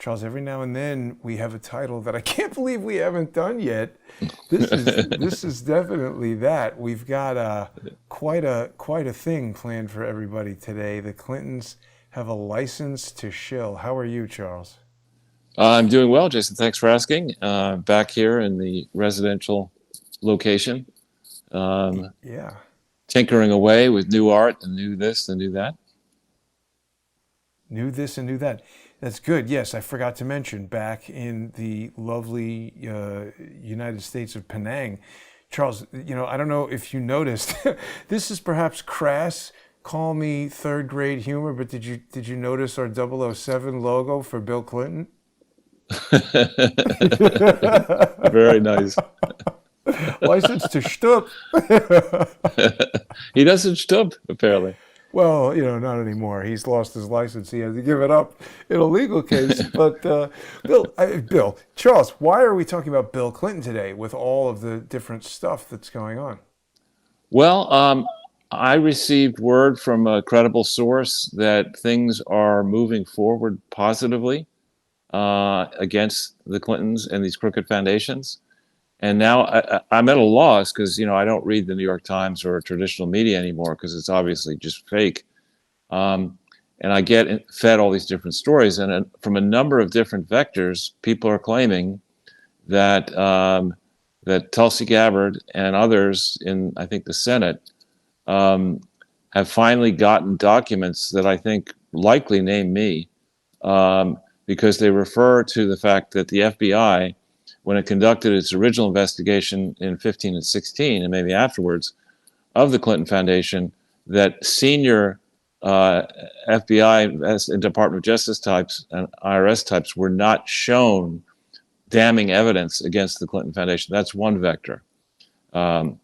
Charles, every now and then we have a title that I can't believe we haven't done yet. This is definitely that. We've got quite a thing planned for everybody today. The Clintons have a license to shill. How are you, Charles? I'm doing well, Jason. Thanks for asking. Back here in the residential location, um, Yeah. tinkering away with new art and new this and new that. Knew this and knew that. That's good. Yes, I forgot to mention back in the lovely United States of Penang, Charles. I don't know if you noticed. This is perhaps crass. Call me third grade humor, but did you notice our 007 logo for Bill Clinton? Very nice. License to shtup. He doesn't stop, apparently. Well, not anymore. He's lost his license. He had to give it up in a legal case. But Bill, Charles, why are we talking about Bill Clinton today with all of the different stuff that's going on? Well, I received word from a credible source that things are moving forward positively against the Clintons and these crooked foundations. And now I'm at a loss because I don't read the New York Times or traditional media anymore because it's obviously just fake. And I get fed all these different stories, and from a number of different vectors, people are claiming that that Tulsi Gabbard and others in, I think, the Senate have finally gotten documents that I think likely name me because they refer to the fact that the FBI, when it conducted its original investigation in 15 and 16, and maybe afterwards, of the Clinton Foundation, that senior FBI and Department of Justice types and IRS types were not shown damning evidence against the Clinton Foundation. That's one vector. And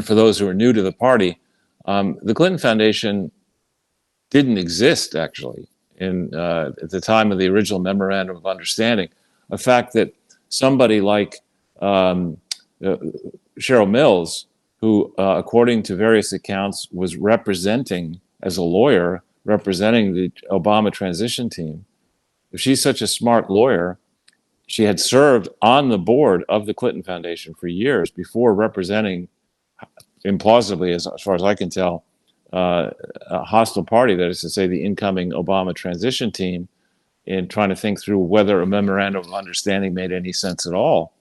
for those who are new to the party, the Clinton Foundation didn't exist, actually, at the time of the original Memorandum of Understanding. A fact that somebody like Cheryl Mills, who, according to various accounts, was representing, as a lawyer, representing the Obama transition team. If she's such a smart lawyer, she had served on the board of the Clinton Foundation for years before representing, implausibly, as far as I can tell, a hostile party, that is to say, the incoming Obama transition team, in trying to think through whether a memorandum of understanding made any sense at all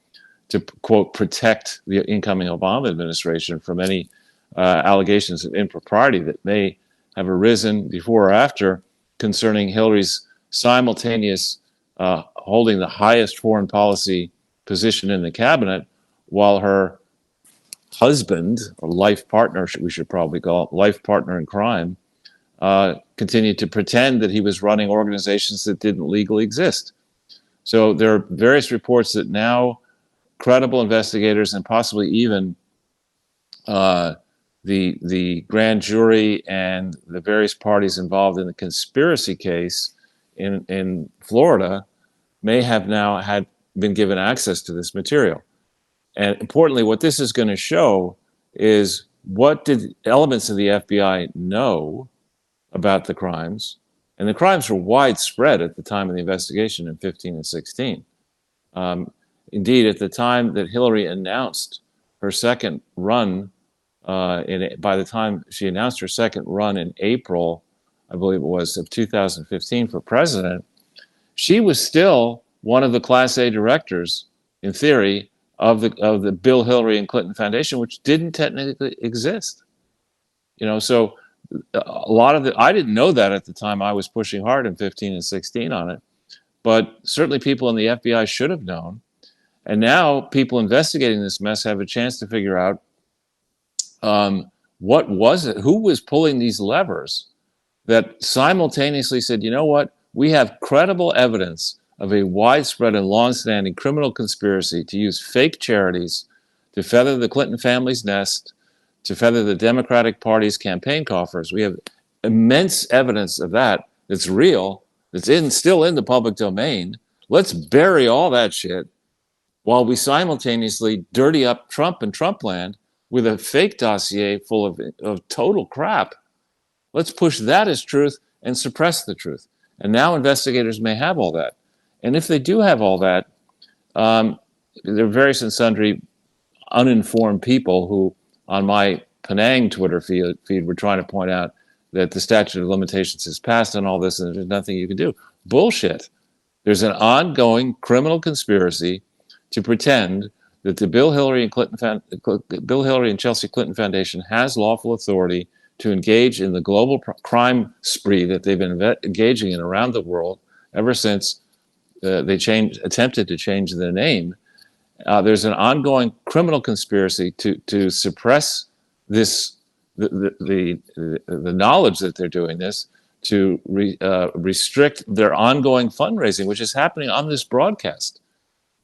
to, quote, protect the incoming Obama administration from any allegations of impropriety that may have arisen before or after concerning Hillary's simultaneous holding the highest foreign policy position in the cabinet while her husband, or life partner, we should probably call it, life partner in crime, continued to pretend that he was running organizations that didn't legally exist. So there are various reports that now credible investigators and possibly even the grand jury and the various parties involved in the conspiracy case in Florida may have now been given access to this material. And importantly, what this is going to show is, what did elements of the FBI know about the crimes? And the crimes were widespread at the time of the investigation in 15 and 16. Indeed, at the time that Hillary announced her second run, by the time she announced her second run in April, I believe it was, of 2015 for president, she was still one of the Class A directors, in theory, of the Bill, Hillary, and Clinton Foundation, which didn't technically exist. So a lot of I didn't know that at the time. I was pushing hard in 15 and 16 on it, but certainly people in the FBI should have known. And now people investigating this mess have a chance to figure out what was it, who was pulling these levers that simultaneously said, you know what, we have credible evidence of a widespread and longstanding criminal conspiracy to use fake charities to feather the Clinton family's nest, to feather the Democratic Party's campaign coffers. We have immense evidence of that that's real, that's still in the public domain. Let's bury all that shit while we simultaneously dirty up Trump and Trumpland with a fake dossier full of total crap. Let's push that as truth and suppress the truth. And now investigators may have all that. And if they do have all that, there are various and sundry uninformed people who, on my Penang Twitter feed, were trying to point out that the statute of limitations has passed and all this, and there's nothing you can do. Bullshit. There's an ongoing criminal conspiracy to pretend that the Bill, Hillary, and Chelsea Clinton Foundation has lawful authority to engage in the global crime spree that they've been engaging in around the world ever since they attempted to change the name. There's an ongoing criminal conspiracy to suppress this, the knowledge that they're doing this, to restrict their ongoing fundraising, which is happening on this broadcast.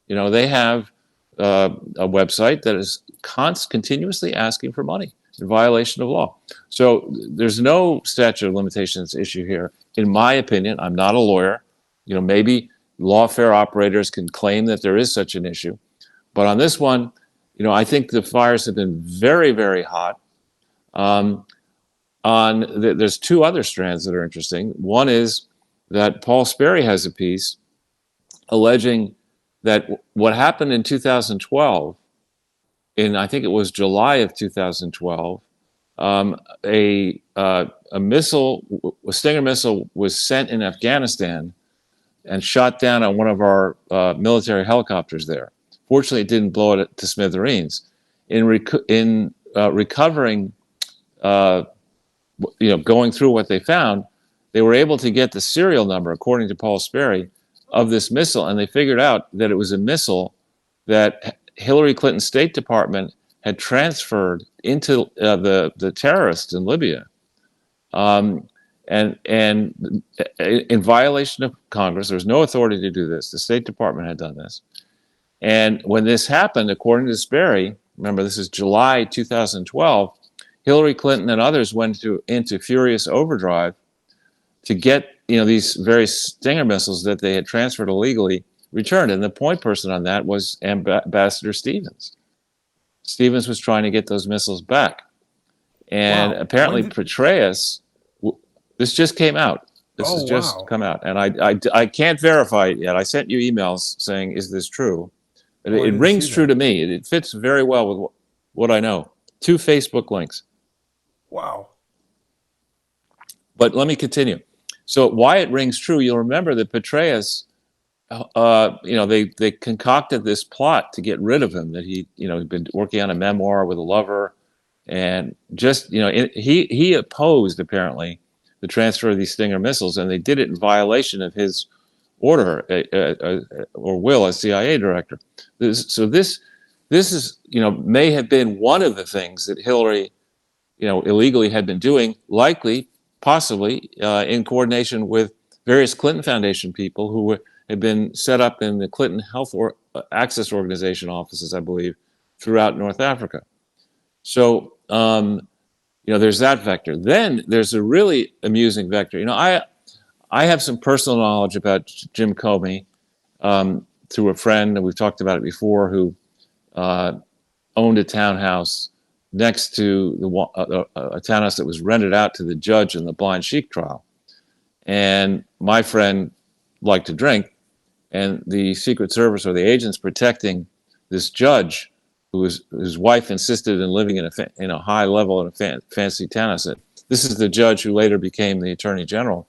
You know, they have a website that is continuously asking for money in violation of law. So there's no statute of limitations issue here, in my opinion. I'm not a lawyer. You know, maybe lawfare operators can claim that there is such an issue. But on this one, you know, I think the fires have been very, very hot. There's two other strands that are interesting. One is that Paul Sperry has a piece alleging that what happened in 2012, I think it was July of 2012, a Stinger missile was sent in Afghanistan and shot down on one of our military helicopters there. Fortunately, it didn't blow it to smithereens. In recovering, going through what they found, they were able to get the serial number, according to Paul Sperry, of this missile, and they figured out that it was a missile that Hillary Clinton's State Department had transferred into the terrorists in Libya, and in violation of Congress. There was no authority to do this. The State Department had done this, and when this happened, according to Sperry, remember this is July 2012, Hillary Clinton and others went into furious overdrive to get these various Stinger missiles that they had transferred illegally returned. And the point person on that was Ambassador Stevens. Stevens was trying to get those missiles back. And apparently Petraeus, this just came out. This has just come out. And I can't verify it yet. I sent you emails saying, is this true? It rings true to me. It fits very well with what I know. 2 Facebook links. Wow. But let me continue. So why it rings true, you'll remember that Petraeus, they concocted this plot to get rid of him, that he'd been working on a memoir with a lover, and just, he opposed, apparently, the transfer of these Stinger missiles, and they did it in violation of his order or will as CIA director. This is, may have been one of the things that Hillary, illegally had been doing, likely, possibly in coordination with various Clinton Foundation people who had been set up in the Clinton Health Access Organization offices, I believe, throughout North Africa. So, there's that vector. Then there's a really amusing vector. I have some personal knowledge about Jim Comey through a friend, and we've talked about it before, who owned a townhouse next to a townhouse that was rented out to the judge in the Blind Sheik trial. And my friend liked to drink, and the Secret Service or the agents protecting this judge, whose wife insisted in living in a high level in a fancy townhouse. This is the judge who later became the Attorney General,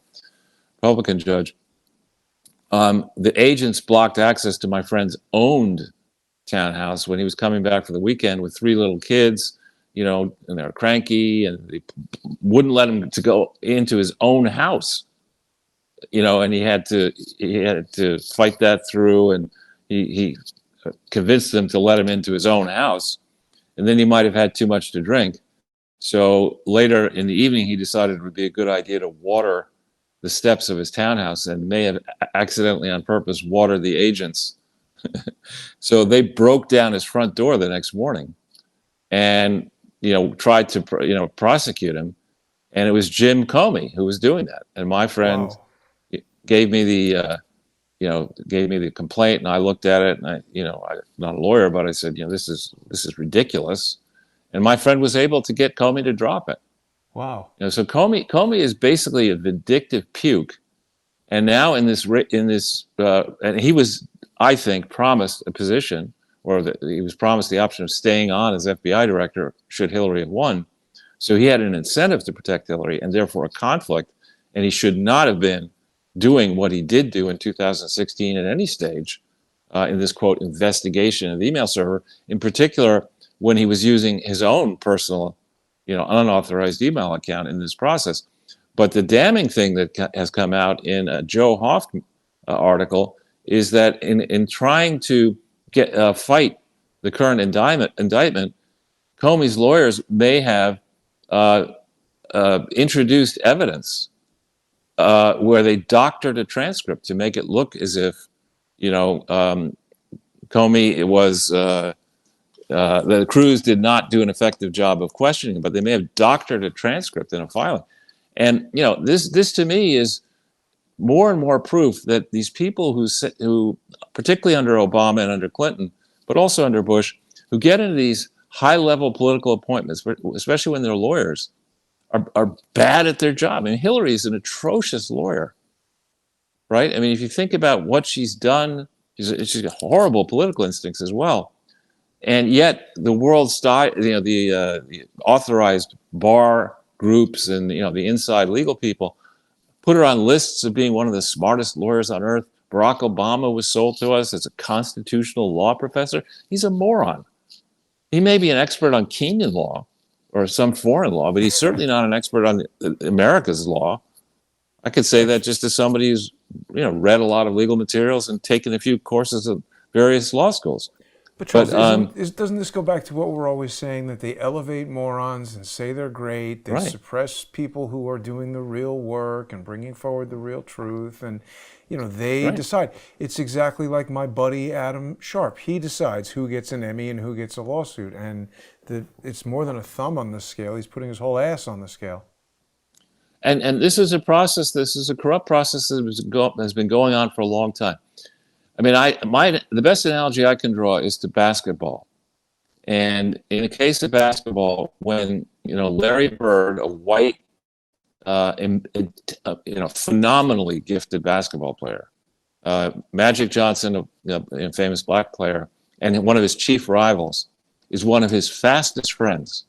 Republican judge. The agents blocked access to my friend's owned townhouse when he was coming back for the weekend with 3 little kids, and they were cranky, and they wouldn't let him to go into his own house, and he had to fight that through, and he convinced them to let him into his own house, and then he might have had too much to drink. So later in the evening, he decided it would be a good idea to water the steps of his townhouse, and may have accidentally on purpose watered the agents. So they broke down his front door the next morning and tried to prosecute him, and it was Jim Comey who was doing that. And my friend gave me the complaint, and I looked at it, and I'm not a lawyer, but I said, this is ridiculous. And my friend was able to get Comey to drop it. Wow. So Comey is basically a vindictive puke, And now and he was, I think, promised a position, or he was promised the option of staying on as FBI director should Hillary have won. So he had an incentive to protect Hillary, and therefore a conflict, and he should not have been doing what he did do in 2016 at any stage in this, quote, investigation of the email server, in particular when he was using his own personal, unauthorized email account in this process. But the damning thing that has come out in a Joe Hoft article is that in trying to fight the current indictment, Comey's lawyers may have introduced evidence where they doctored a transcript to make it look as if, Comey was, the Cruz did not do an effective job of questioning him, but they may have doctored a transcript in a filing. And, this to me is more and more proof that these people who, particularly under Obama and under Clinton, but also under Bush, who get into these high-level political appointments, especially when they're lawyers, are bad at their job. I mean, Hillary is an atrocious lawyer, right? I mean, if you think about what she's done, she's got horrible political instincts as well. And yet the world's, the authorized bar groups and, the inside legal people put her on lists of being one of the smartest lawyers on earth. Barack Obama was sold to us as a constitutional law professor. He's a moron. He may be an expert on Kenyan law or some foreign law, but he's certainly not an expert on America's law. I could say that just as somebody who's, read a lot of legal materials and taken a few courses at various law schools. But Charles, doesn't this go back to what we're always saying, that they elevate morons and say they're great, they suppress people who are doing the real work and bringing forward the real truth, and they decide. It's exactly like my buddy Adam Sharp. He decides who gets an Emmy and who gets a lawsuit, and it's more than a thumb on the scale. He's putting his whole ass on the scale. And this is a process. This is a corrupt process that has been going on for a long time. I mean, the best analogy I can draw is to basketball. And in the case of basketball, when Larry Bird, a white, phenomenally gifted basketball player, Magic Johnson, a famous black player, and one of his chief rivals, is one of his fastest friends,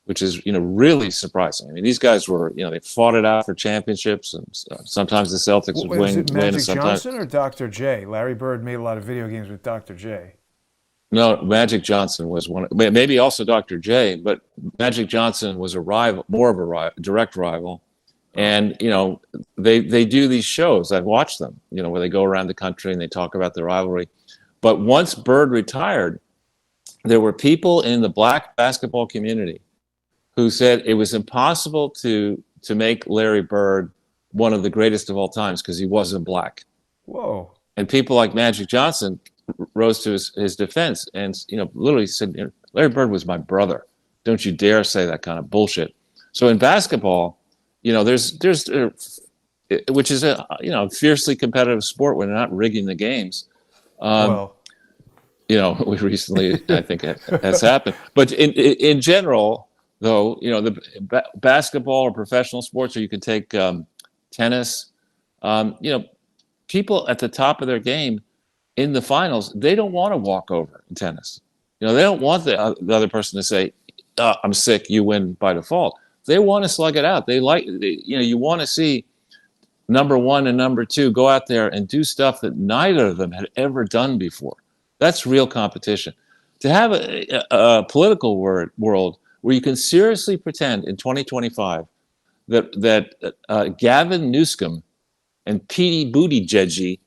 which is really surprising. I mean, these guys were they fought it out for championships, and sometimes the Celtics would win. Is it Magic sometimes Johnson or Dr. J? Larry Bird made a lot of video games with Dr. J. No, Magic Johnson was one. Maybe also Dr. J, but Magic Johnson was a rival, more of a direct rival. And they do these shows. I've watched them. Where they go around the country and they talk about the rivalry. But once Bird retired, there were people in the black basketball community who said it was impossible to make Larry Bird one of the greatest of all times because he wasn't black. Whoa. And people like Magic Johnson rose to his defense and literally said, Larry Bird was my brother. Don't you dare say that kind of bullshit. So in basketball, there's which is a fiercely competitive sport when they're not rigging the games. We recently, I think it has happened. But in general, though, the basketball or professional sports, or you could take tennis, people at the top of their game in the finals, they don't want to walk over in tennis. They don't want the other person to say, I'm sick, you win by default. They want to slug it out. You want to see number one and number two go out there and do stuff that neither of them had ever done before. That's real competition. To have a political world where you can seriously pretend in 2025 that Gavin Newsom and Pete Buttigieg,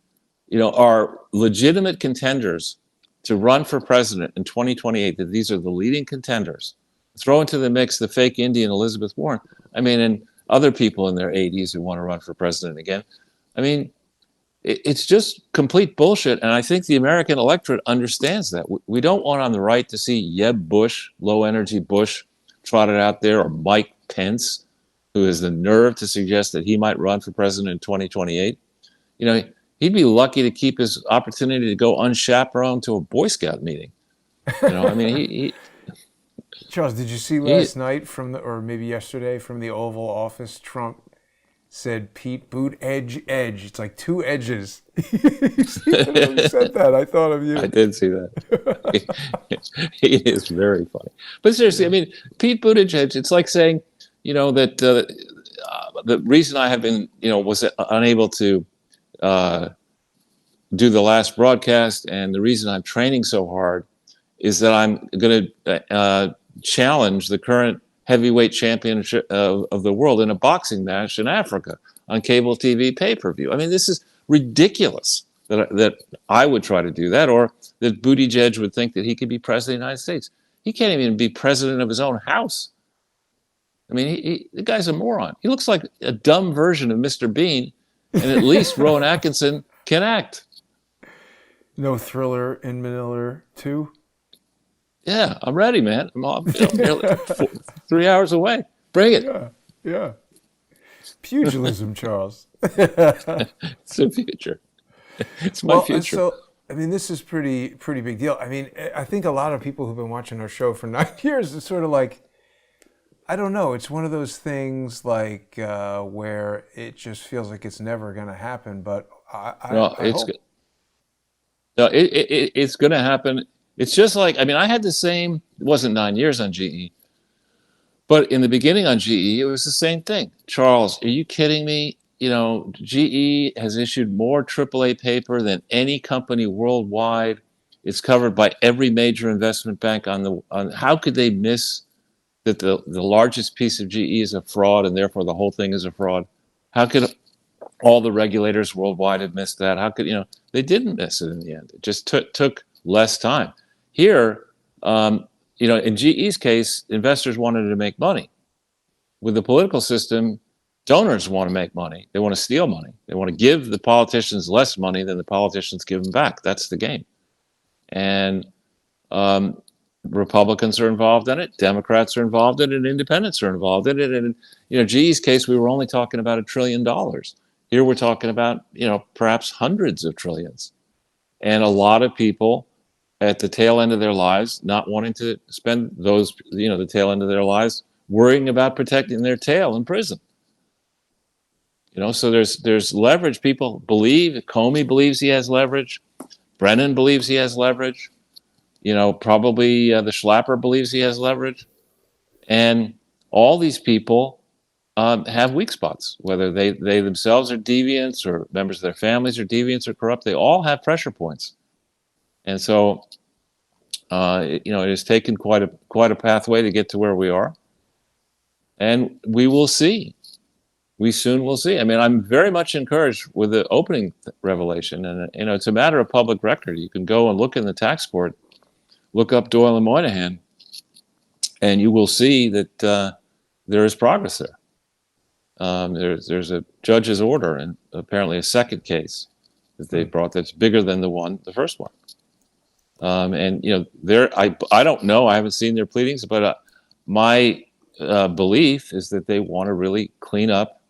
are legitimate contenders to run for president in 2028, that these are the leading contenders. Throw into the mix the fake Indian Elizabeth Warren. I mean, and other people in their 80s who want to run for president again. I mean, it's just complete bullshit. And I think the American electorate understands that. We don't want on the right to see Jeb Bush, low energy Bush, trotted out there, or Mike Pence, who has the nerve to suggest that he might run for president in 2028. He'd be lucky to keep his opportunity to go unchaperoned to a Boy Scout meeting. I mean, he Charles, did you see last night or maybe yesterday from the Oval Office, Trump said Pete Boot Edge Edge. It's like two edges. You said that. I thought of you. I did see that. He is very funny. But seriously, I mean, Pete Buttigieg, it's like saying, that the reason I have been, was unable to do the last broadcast, and the reason I'm training so hard is that I'm going to challenge the current heavyweight championship of the world in a boxing match in Africa on cable TV pay-per-view. I mean, this is ridiculous that I would try to do that, or that Buttigieg would think that he could be president of the United States. He can't even be president of his own house. I mean, the guy's a moron. He looks like a dumb version of Mr. Bean, and at least Rowan Atkinson can act. No Thriller in Manila 2? Yeah, I'm ready, man. I'm nearly 3 hours away. Bring it. Yeah. Pugilism, Charles. It's the future. It's my future. So, I mean, this is pretty big deal. I mean, I think a lot of people who've been watching our show for 9 years, it's sort of like, I don't know. It's one of those things like where it just feels like it's never going to happen. But I hope. It's going to happen. It's just like, I mean, I had the same, it wasn't 9 years on GE, but in the beginning on GE, it was the same thing. Charles, are you kidding me? GE has issued more AAA paper than any company worldwide. It's covered by every major investment bank on how could they miss that the largest piece of GE is a fraud and therefore the whole thing is a fraud? How could all the regulators worldwide have missed that? How could, they didn't miss it in the end. It just took less time. Here, in GE's case, investors wanted to make money. With the political system, donors want to make money. They want to steal money. They want to give the politicians less money than the politicians give them back. That's the game. And Republicans are involved in it. Democrats are involved in it. Independents are involved in it. And, GE's case, we were only talking about $1 trillion. Here we're talking about, perhaps hundreds of trillions. And a lot of people at the tail end of their lives not wanting to spend those, the tail end of their lives worrying about protecting their tail in prison. So there's leverage. People believe, Comey believes he has leverage. Brennan believes he has leverage. Probably the Schlapper believes he has leverage. And all these people have weak spots, whether they themselves are deviants or members of their families are deviants or corrupt. They all have pressure points. And so, it has taken quite a pathway to get to where we are. And we will see. We soon will see. I mean, I'm very much encouraged with the opening revelation. And, it's a matter of public record. You can go and look in the tax court, look up Doyle and Moynihan, and you will see that there is progress there. There's a judge's order and apparently a second case that they brought that's bigger than the first one. I don't know. I haven't seen their pleadings, but my belief is that they want to really clean up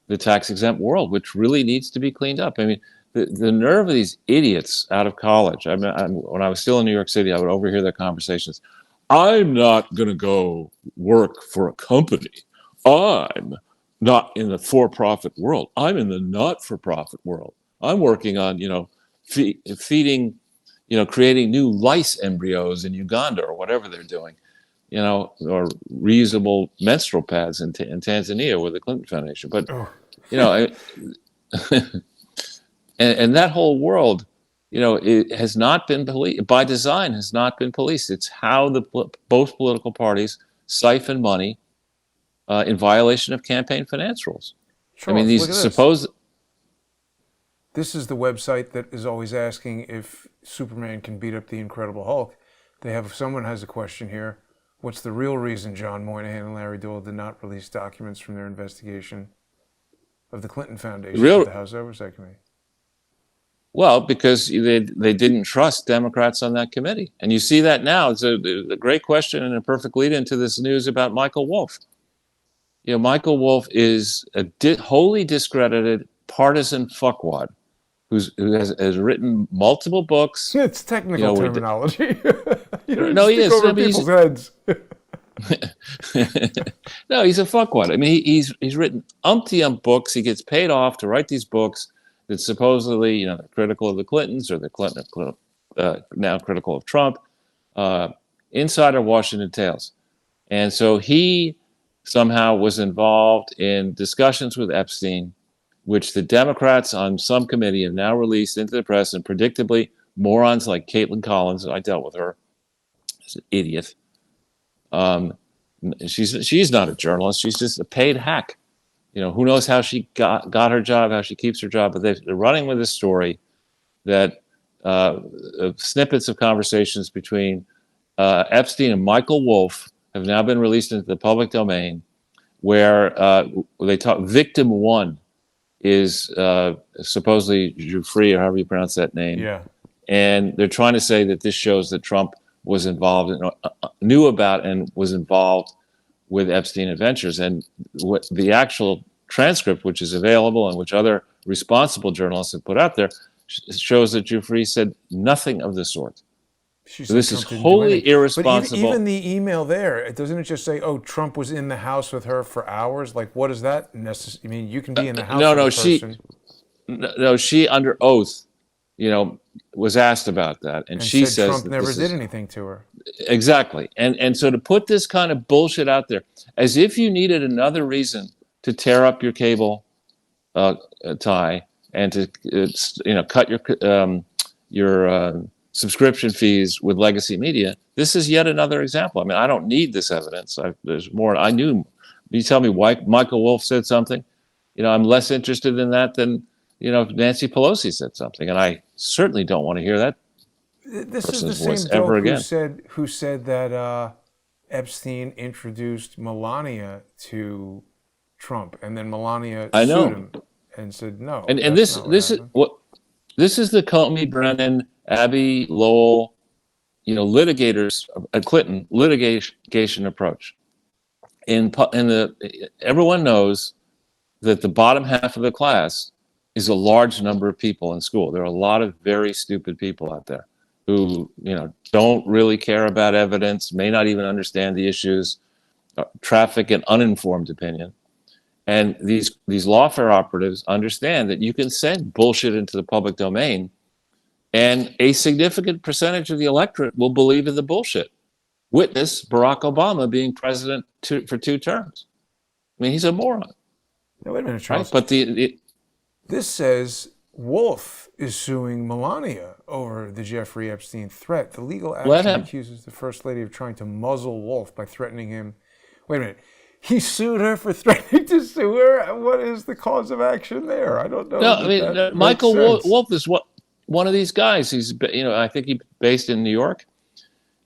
the tax-exempt world, which really needs to be cleaned up. I mean, the nerve of these idiots out of college. When I was still in New York City, I would overhear their conversations. I'm not going to go work for a company. I'm not in the for-profit world. I'm in the not-for-profit world. I'm working on, feeding, creating new lice embryos in Uganda or whatever they're doing, or reusable menstrual pads in Tanzania with the Clinton Foundation. But, and that whole world, it has not been policed, by design has not been policed. It's how both political parties siphon money in violation of campaign finance rules. Charles, I mean, This is the website that is always asking if Superman can beat up the Incredible Hulk. Someone has a question here. What's the real reason John Moynihan and Larry Doyle did not release documents from their investigation of the Clinton Foundation to the House Oversight Committee? Well, because they didn't trust Democrats on that committee. And you see that now. It's a great question and a perfect lead into this news about Michael Wolff. Michael Wolff is a wholly discredited partisan fuckwad who has written multiple books. It's technical terminology. No, he is. Over people's heads. No, he's a fuckwad. I mean, he's written umpty books. He gets paid off to write these books that supposedly, they're critical of the Clintons, or the Clinton now critical of Trump. Insider Washington Tales. And so he somehow was involved in discussions with Epstein, which the Democrats on some committee have now released into the press, and predictably, morons like Caitlin Collins, I dealt with her, is an idiot. She's not a journalist. She's just a paid hack. Who knows how she got her job, how she keeps her job, but they're running with this story that snippets of conversations between Epstein and Michael Wolff have now been released into the public domain, where they talk. Victim one is supposedly Giuffre, or however you pronounce that name. Yeah. And they're trying to say that this shows that Trump was involved in, knew about and was involved with Epstein Adventures. And what the actual transcript, which is available and which other responsible journalists have put out there, shows that Giuffre said nothing of the sort. So this is wholly irresponsible. But even the email there, doesn't it just say, "Oh, Trump was in the house with her for hours"? Like, what is that necessary? I mean, you can be in the house with a person. She under oath, was asked about that, and she says Trump never did anything to her. Exactly, and so to put this kind of bullshit out there, as if you needed another reason to tear up your cable tie and to cut your subscription fees with legacy media. This is yet another example. I mean, I don't need this evidence. There's more. I knew. You tell me why Michael Wolff said something. I'm less interested in that than Nancy Pelosi said something, and I certainly don't want to hear that. This is the same dope who said that Epstein introduced Melania to Trump, and then Melania sued him and said no. And this is the Comey, Brennan, Abby Lowell, litigators at Clinton litigation approach. Everyone knows that the bottom half of the class is a large number of people in school. There are a lot of very stupid people out there who don't really care about evidence, may not even understand the issues, traffic an uninformed opinion. And these lawfare operatives understand that you can send bullshit into the public domain, and a significant percentage of the electorate will believe in the bullshit. Witness Barack Obama being president for 2 terms. I mean, he's a moron. Now, wait a minute, Charles. Right? But this says Wolff is suing Melania over the Jeffrey Epstein threat. The legal action accuses the First Lady of trying to muzzle Wolff by threatening him. Wait a minute. He sued her for threatening to sue her? What is the cause of action there? I don't know. No, I mean, Michael Wolff is one of these guys. He's, I think he's based in New York.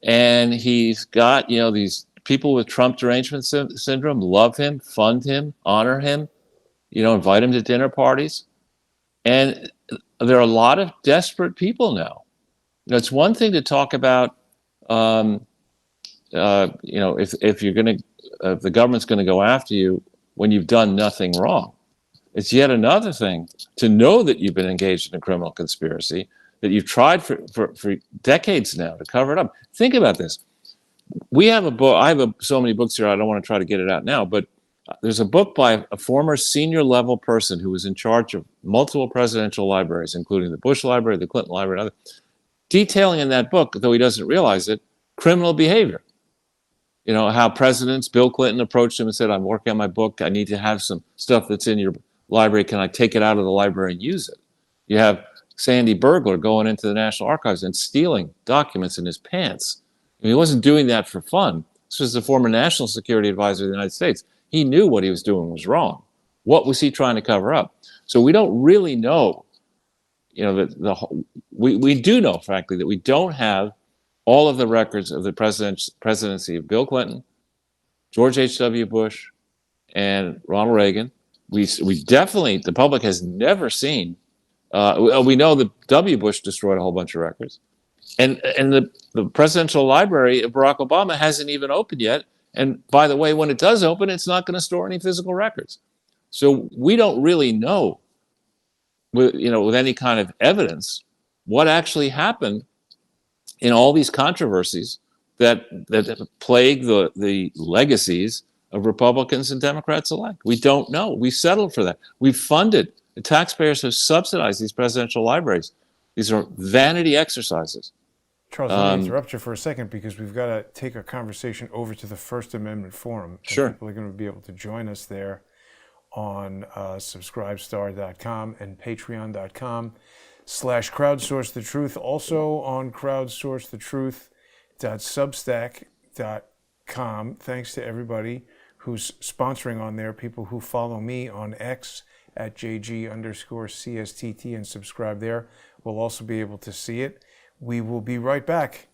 And he's got, these people with Trump derangement syndrome love him, fund him, honor him, invite him to dinner parties. And there are a lot of desperate people now. It's one thing to talk about, if you're going to, if the government's going to go after you when you've done nothing wrong. It's yet another thing to know that you've been engaged in a criminal conspiracy, that you've tried for decades now to cover it up. Think about this. We have a book. I have so many books here. I don't want to try to get it out now, but there's a book by a former senior level person who was in charge of multiple presidential libraries, including the Bush Library, the Clinton Library, and others, detailing in that book, though he doesn't realize it, criminal behavior. How presidents, Bill Clinton approached him and said, "I'm working on my book. I need to have some stuff that's in your library. Can I take it out of the library and use it?" You have Sandy Burglar going into the National Archives and stealing documents in his pants. I mean, he wasn't doing that for fun. This was the former National Security Advisor of the United States. He knew what he was doing was wrong. What was he trying to cover up? So we don't really know, we do know, frankly, that we don't have all of the records of the presidency of Bill Clinton, George H.W. Bush, and Ronald Reagan. We definitely, the public has never seen. We know that W. Bush destroyed a whole bunch of records. And the presidential library of Barack Obama hasn't even opened yet. And by the way, when it does open, it's not going to store any physical records. So we don't really know, with any kind of evidence, what actually happened in all these controversies that plague the legacies of Republicans and Democrats alike. We don't know. We settled for that. We've funded. The taxpayers have subsidized these presidential libraries. These are vanity exercises. Charles, let me interrupt you for a second because we've got to take a conversation over to the First Amendment Forum. And Sure. people are going to be able to join us there on subscribestar.com and patreon.com/crowdsource the truth. Also on crowdsourcethetruth.substack.com. Thanks to everybody who's sponsoring on there, people who follow me on X at JG_CSTT and subscribe there will also be able to see it. We will be right back